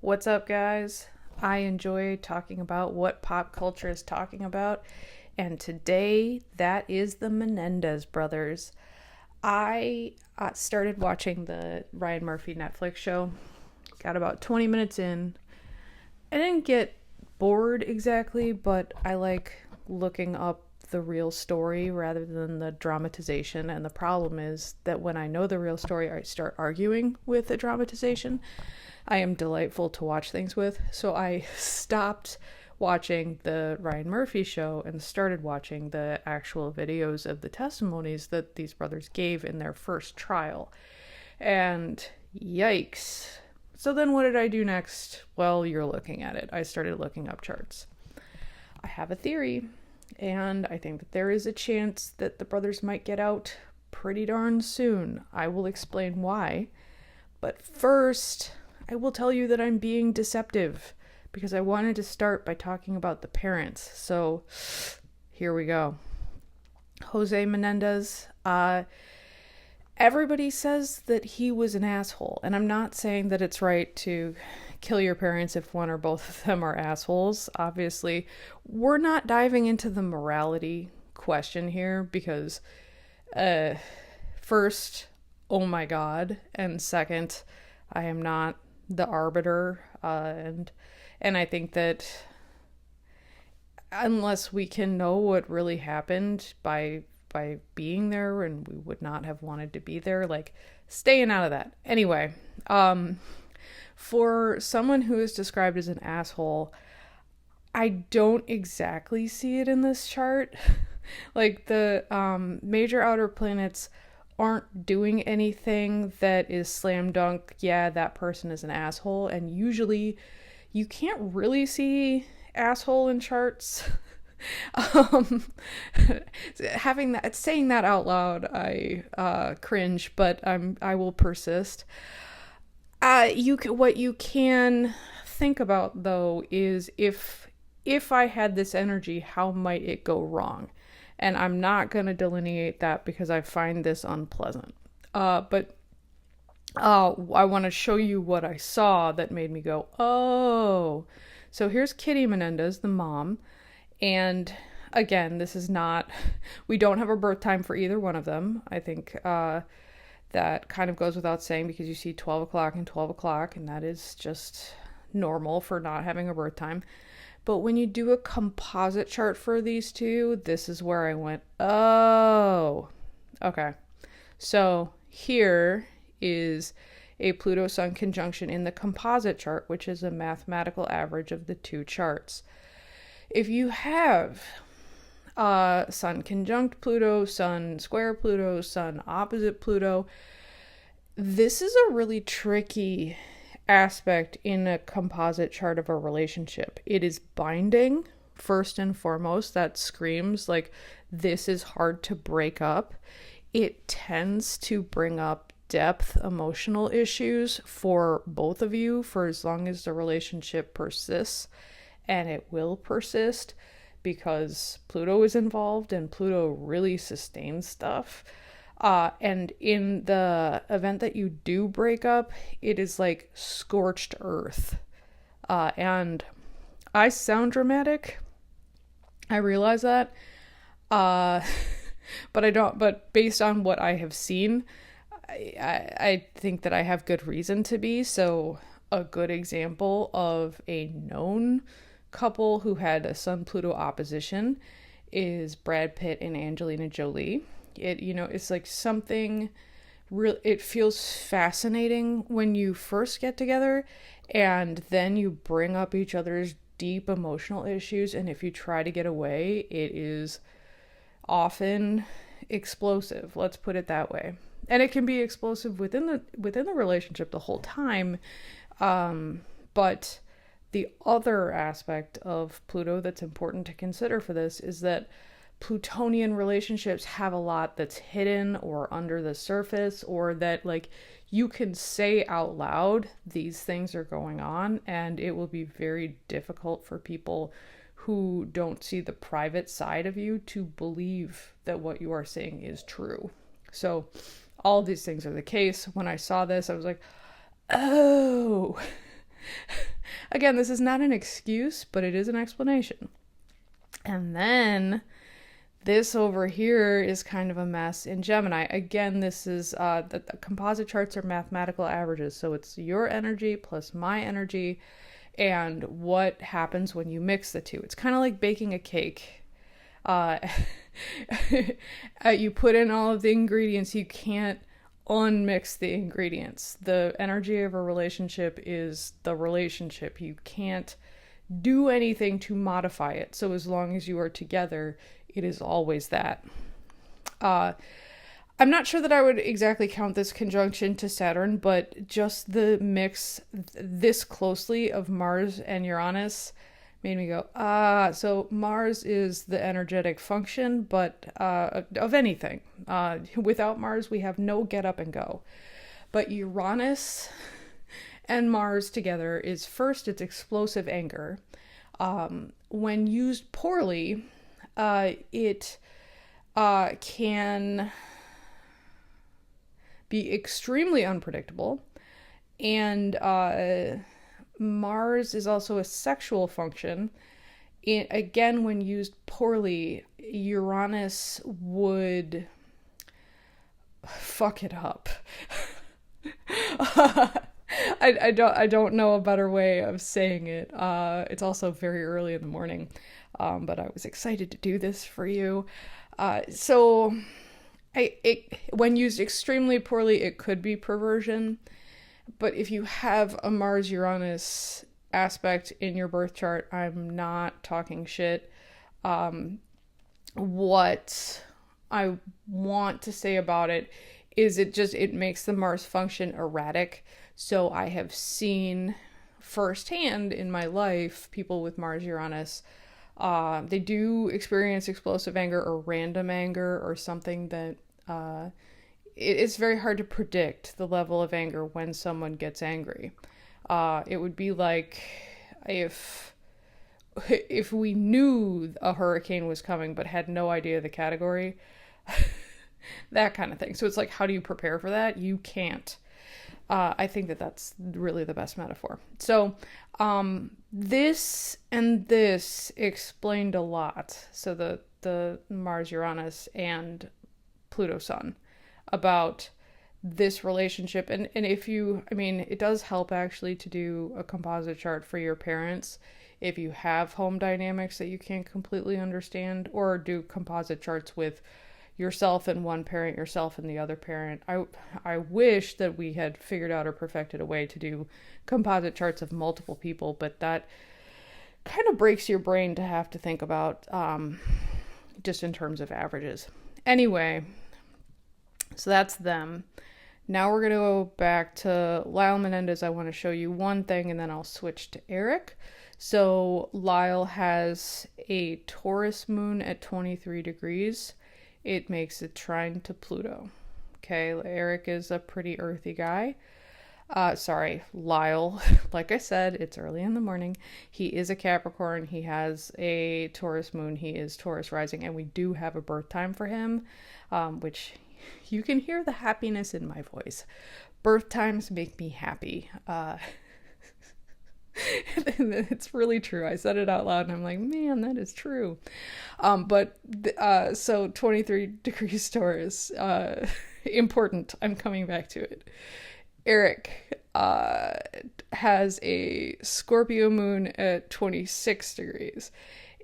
What's up, guys? I enjoy talking about what pop culture is talking about, and today that is the Menendez Brothers. I started watching the Ryan Murphy Netflix show, got about 20 minutes in. I didn't get bored exactly, but I like looking up the real story rather than the dramatization. And the problem is that when I know the real story, I start arguing with the dramatization. I am delightful to watch things with. So I stopped watching the Ryan Murphy show and started watching the actual videos of the testimonies that these brothers gave in their first trial. And yikes. So then what did I do next? Well, you're looking at it. I started looking up charts. I have a theory, and I think that there is a chance that the brothers might get out pretty darn soon. I will explain why. But first, I will tell you that I'm being deceptive because I wanted to start by talking about the parents. So here we go. Jose Menendez, everybody says that he was an asshole, and I'm not saying that it's right to kill your parents if one or both of them are assholes. Obviously, we're not diving into the morality question here because, first, oh my God, and second, I am not the arbiter, and I think that unless we can know what really happened by being there, and we would not have wanted to be there, like staying out of that. Anyway, for someone who is described as an asshole, I don't exactly see it in this chart. Like the major outer planets aren't doing anything that is slam dunk, yeah, that person is an asshole. And usually you can't really see asshole in charts. Saying that out loud, I cringe, but I will persist. What you can think about though is if I had this energy, how might it go wrong? And I'm not going to delineate that because I find this unpleasant. But I want to show you what I saw that made me go, oh. So here's Kitty Menendez, the mom. And again, this is not, we don't have a birth time for either one of them. I think that kind of goes without saying because you see 12 o'clock and 12 o'clock, and that is just normal for not having a birth time. But when you do a composite chart for these two, this is where I went, oh, okay. So here is a Pluto-Sun conjunction in the composite chart, which is a mathematical average of the two charts. If you have Sun conjunct Pluto, Sun square Pluto, Sun opposite Pluto, this is a really tricky aspect in a composite chart of a relationship. It is binding, first and foremost. That screams like this is hard to break up. It tends to bring up depth emotional issues for both of you for as long as the relationship persists, and it will persist because Pluto is involved and Pluto really sustains stuff. And in the event that you do break up, it is like scorched earth. And I sound dramatic. I realize that. But I don't, but based on what I have seen, I think that I have good reason to be. So a good example of a known couple who had a Sun-Pluto opposition is Brad Pitt and Angelina Jolie. It's like something real. It feels fascinating when you first get together and then you bring up each other's deep emotional issues, and if you try to get away, it is often explosive. Let's put it that way. And it can be explosive within the relationship the whole time. But the other aspect of Pluto that's important to consider for this is that Plutonian relationships have a lot that's hidden or under the surface, or that like you can say out loud these things are going on, and it will be very difficult for people who don't see the private side of you to believe that what you are saying is true. So all of these things are the case. When I saw this, I was like, oh, Again, this is not an excuse, but it is an explanation. And then this over here is kind of a mess in Gemini. Again, this is the composite charts are mathematical averages. So it's your energy plus my energy and what happens when you mix the two. It's kind of like baking a cake. You put in all of the ingredients, you can't unmix the ingredients. The energy of a relationship is the relationship. You can't do anything to modify it. So as long as you are together, it is always that. I'm not sure that I would exactly count this conjunction to Saturn, but just the mix this closely of Mars and Uranus made me go, so Mars is the energetic function, but of anything. Without Mars, we have no get up and go. But Uranus and Mars together is first, it's explosive anger. When used poorly, it can be extremely unpredictable, and Mars is also a sexual function. Again, when used poorly, Uranus would fuck it up. I don't know a better way of saying it. It's also very early in the morning, but I was excited to do this for you. When used extremely poorly, it could be perversion. But if you have a Mars-Uranus aspect in your birth chart, I'm not talking shit. What I want to say about it is it makes the Mars function erratic. So I have seen firsthand in my life people with Mars-Uranus, they do experience explosive anger or random anger or something that it's very hard to predict the level of anger when someone gets angry. It would be like if we knew a hurricane was coming but had no idea the category, that kind of thing. So it's like, how do you prepare for that? You can't. I think that's really the best metaphor. So this and this explained a lot. So the Mars-Uranus and Pluto-Sun about this relationship. And if you, it does help actually to do a composite chart for your parents if you have home dynamics that you can't completely understand, or do composite charts with yourself and one parent, yourself and the other parent. I wish that we had figured out or perfected a way to do composite charts of multiple people, but that kind of breaks your brain to have to think about just in terms of averages. Anyway, so that's them. Now we're going to go back to Lyle Menendez. I want to show you one thing and then I'll switch to Eric. So Lyle has a Taurus moon at 23 degrees. It makes a trine to Pluto. Okay, Eric is a pretty earthy guy. Sorry, Lyle. Like I said, it's early in the morning. He is a Capricorn. He has a Taurus moon. He is Taurus rising, and we do have a birth time for him, which you can hear the happiness in my voice. Birth times make me happy. It's really true. I said it out loud and I'm like, man, that is true. So 23 degrees Taurus, important. I'm coming back to it. Eric has a Scorpio moon at 26 degrees,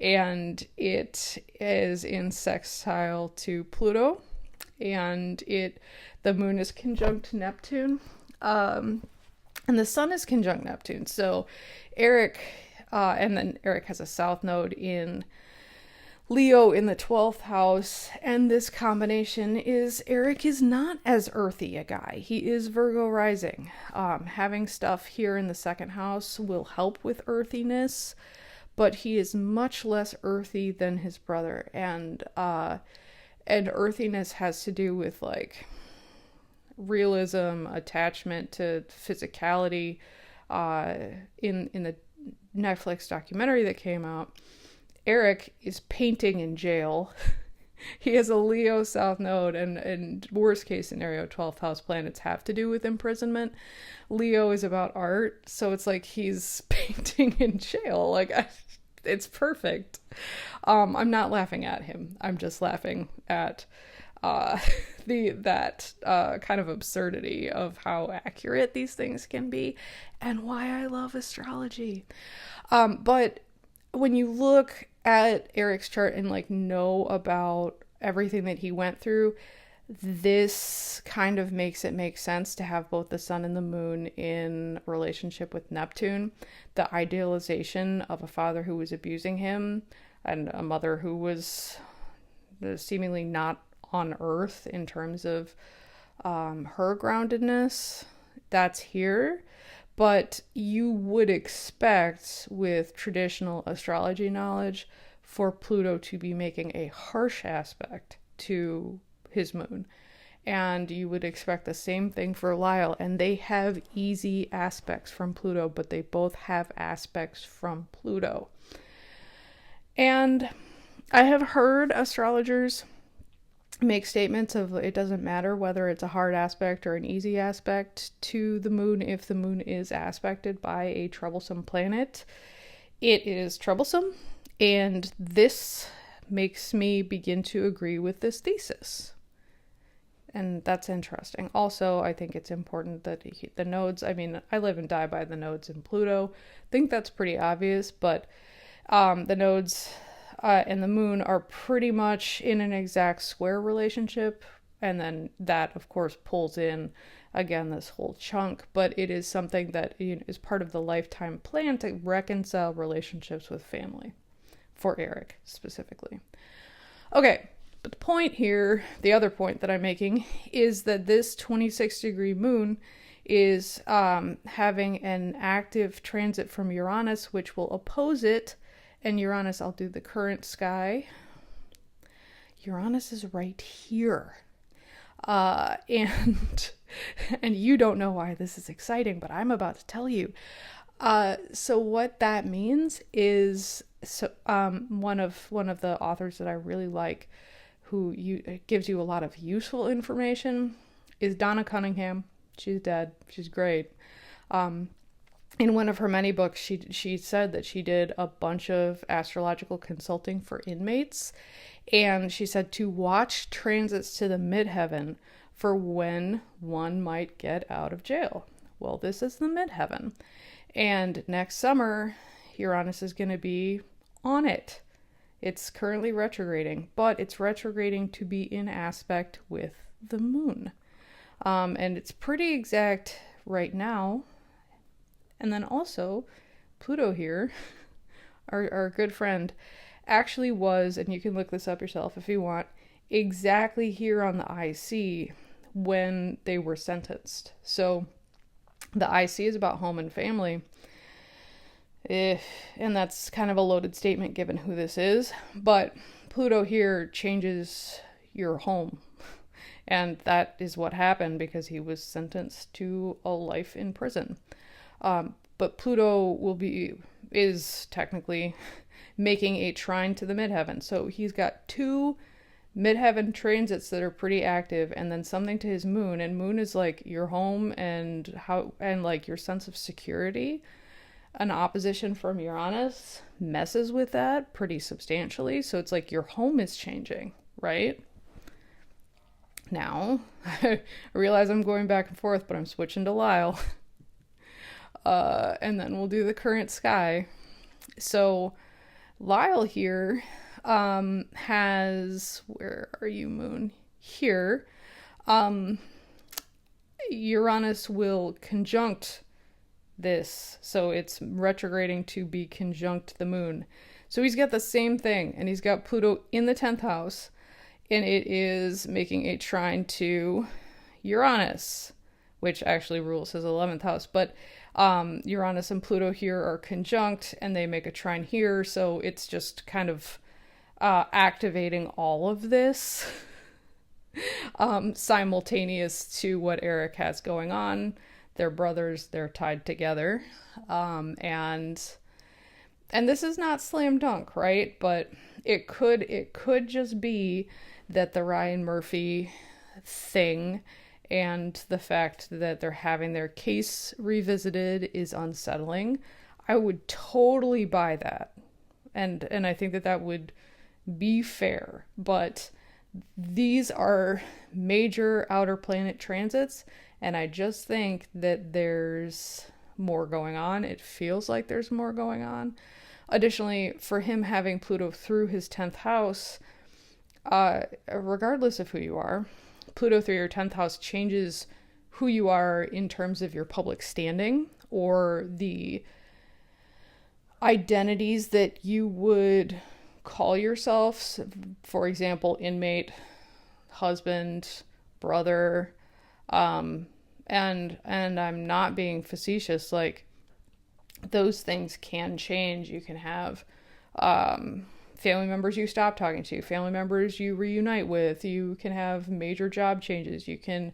and it is in sextile to Pluto, and the moon is conjunct Neptune. And the sun is conjunct Neptune. So Eric, and then Eric has a south node in Leo in the 12th house. And this combination is Eric is not as earthy a guy. He is Virgo rising. Having stuff here in the second house will help with earthiness, but he is much less earthy than his brother. And earthiness has to do with like realism, attachment to physicality. In the Netflix documentary that came out, Eric is painting in jail He has a Leo South Node, and worst case scenario, 12th house planets have to do with imprisonment. Leo is about art, so it's like he's painting in jail. It's perfect. I'm not laughing at him. I'm just laughing at uh, that kind of absurdity of how accurate these things can be, and why I love astrology. But when you look at Eric's chart and know about everything that he went through, this kind of makes it make sense to have both the sun and the moon in relationship with Neptune. The idealization of a father who was abusing him and a mother who was seemingly not on earth in terms of her groundedness, that's here. But you would expect, with traditional astrology knowledge, for Pluto to be making a harsh aspect to his moon. And you would expect the same thing for Lyle. And they have easy aspects from Pluto, but they both have aspects from Pluto. And I have heard astrologers make statements of it doesn't matter whether it's a hard aspect or an easy aspect to the moon if the moon is aspected by a troublesome planet. It is troublesome, and this makes me begin to agree with this thesis. And that's interesting. Also, I think it's important that the nodes, I live and die by the nodes in Pluto. I think that's pretty obvious, but the nodes and the moon are pretty much in an exact square relationship. And then that, of course, pulls in, again, this whole chunk. But it is something that is part of the lifetime plan to reconcile relationships with family, for Eric specifically. Okay, but the point here, the other point that I'm making, is that this 26-degree moon is having an active transit from Uranus, which will oppose it. And Uranus, I'll do the current sky. Uranus is right here. And you don't know why this is exciting, but I'm about to tell you. So what that means is, one of the authors that I really like, who gives you a lot of useful information, is Donna Cunningham. She's dead. She's great. In one of her many books, she said that she did a bunch of astrological consulting for inmates, and she said to watch transits to the midheaven for when one might get out of jail. Well, this is the midheaven, and next summer, Uranus is going to be on it. It's currently retrograding, but it's retrograding to be in aspect with the moon. And it's pretty exact right now. And then also, Pluto here, our good friend, actually was, and you can look this up yourself if you want, exactly here on the IC when they were sentenced. So the IC is about home and family. And that's kind of a loaded statement given who this is. But Pluto here changes your home. And that is what happened because he was sentenced to a life in prison. But Pluto is technically making a trine to the midheaven. So he's got two midheaven transits that are pretty active, and then something to his moon. And moon is like your home and like your sense of security. An opposition from Uranus messes with that pretty substantially. So it's like your home is changing, right? Now, I realize I'm going back and forth, but I'm switching to Lyle. And then we'll do the current sky. So Lyle here has, where are you, moon? Here. Uranus will conjunct this. So it's retrograding to be conjunct the moon. So he's got the same thing, and he's got Pluto in the 10th house, and it is making a trine to Uranus, which actually rules his 11th house. But Uranus and Pluto here are conjunct, and they make a trine here, so it's just kind of activating all of this simultaneous to what Eric has going on. They're brothers, they're tied together, and this is not slam dunk, right? But It could just be that the Ryan Murphy thing and the fact that they're having their case revisited is unsettling. I would totally buy that. And I think that that would be fair, but these are major outer planet transits, and I just think that there's more going on. It feels like there's more going on. Additionally, for him having Pluto through his 10th house, regardless of who you are, Pluto through your 10th house changes who you are in terms of your public standing or the identities that you would call yourself. For example, inmate, husband, brother, and I'm not being facetious. Like, those things can change. You can have family members you stop talking to, family members you reunite with. You can have major job changes. You can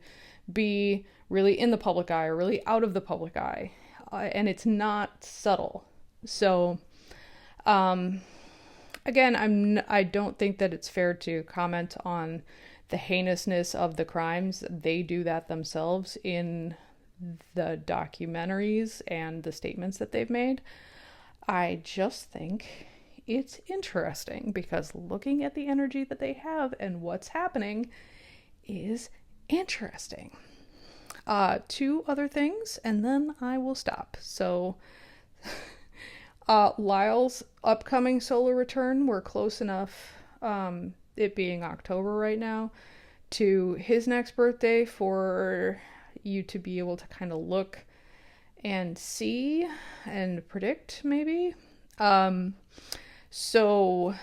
be really in the public eye or really out of the public eye, and it's not subtle. So, again, I don't think that it's fair to comment on the heinousness of the crimes. They do that themselves in the documentaries and the statements that they've made. I just think it's interesting because looking at the energy that they have and what's happening is interesting. Two other things, and then I will stop. So, Lyle's upcoming solar return, we're close enough, it being October right now, to his next birthday for you to be able to kind of look and see and predict, maybe. So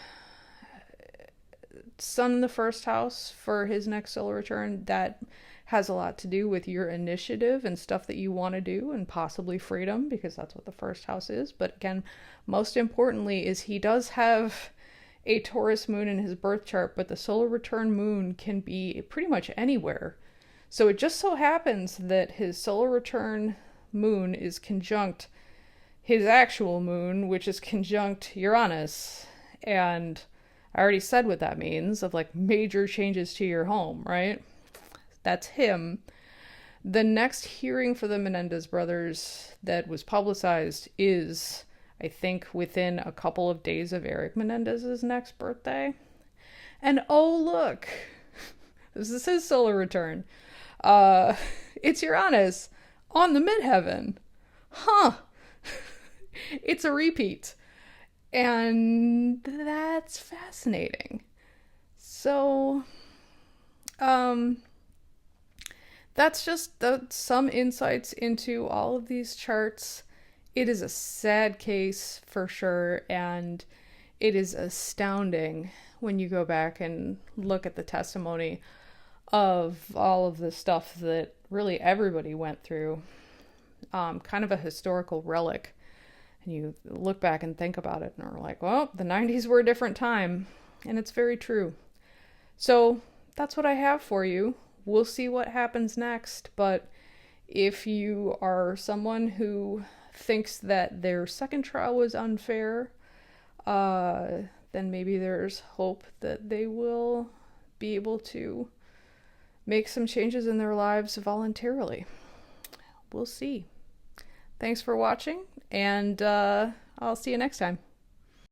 Sun in the first house for his next solar return, that has a lot to do with your initiative and stuff that you want to do, and possibly freedom, because that's what the first house is. But again, most importantly is he does have a Taurus moon in his birth chart, but the solar return moon can be pretty much anywhere. So it just so happens that his solar return moon is conjunct his actual moon, which is conjunct Uranus. And I already said what that means, of like major changes to your home, right? That's him. The next hearing for the Menendez brothers that was publicized is, I think, within a couple of days of Eric Menendez's next birthday. And oh, look, this is his solar return. It's Uranus on the midheaven. Huh. It's a repeat. And that's fascinating. So, that's just some insights into all of these charts. It is a sad case for sure, and it is astounding when you go back and look at the testimony of all of the stuff that really everybody went through. Kind of a historical relic. And you look back and think about it and are like, well, the 90s were a different time. And it's very true. So that's what I have for you. We'll see what happens next, but if you are someone who thinks that their second trial was unfair, then maybe there's hope that they will be able to make some changes in their lives voluntarily. We'll see. Thanks for watching, and I'll see you next time.